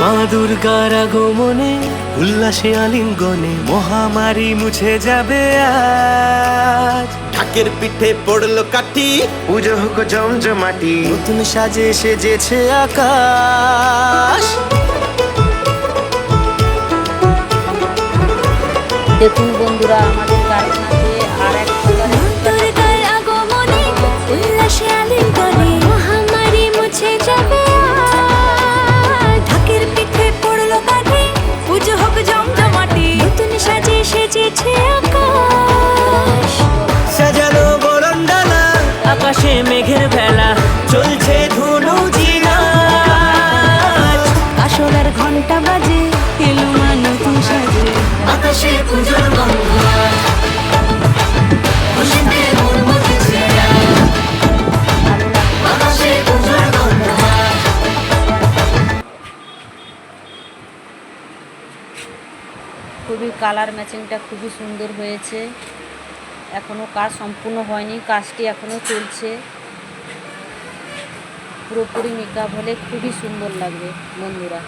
মা দুর্গার আগমনে উল্লাসে আলিঙ্গনে মহামারী মুছে যাবে আজ। ঢাকের পিঠে পড়লো কাঠি, পুজো হোক জমজমাটি, নতুন সাজে সেজেছে আকাশ। দেখুন বন্ধুরা, আমাদের কারখানাতে আর এক দুর্গার আগমনে উল্লাসে আলিঙ্গনে মহামারী মুছে যাবে আজ। ঢাকের পিঠে পড়লো কাঠি, পুজো হোক জমজমাটি, নতুন সাজে সেজেছে আকাশ। সাজানো বরণডালা, আকাশে মেঘের ভেলা, চলছে ধুনু জিনাজ। কাশলের ঘন্টা বাজে, এলো মা নতুন সাজে, আকাশে পুজোর গন্ধ আজ। খুশিতে মন মজেছে আজ, আকাশে পুজোর গন্ধ আজ। খুবই কালার ম্যাচিংটা খুবই সুন্দর হয়েছে। এখনো কাজ সম্পূর্ণ হয়নি, কাজটি এখনো চলছে। পুরোপুরি মেকআপ হলে খুবই সুন্দর লাগবে বন্ধুরা।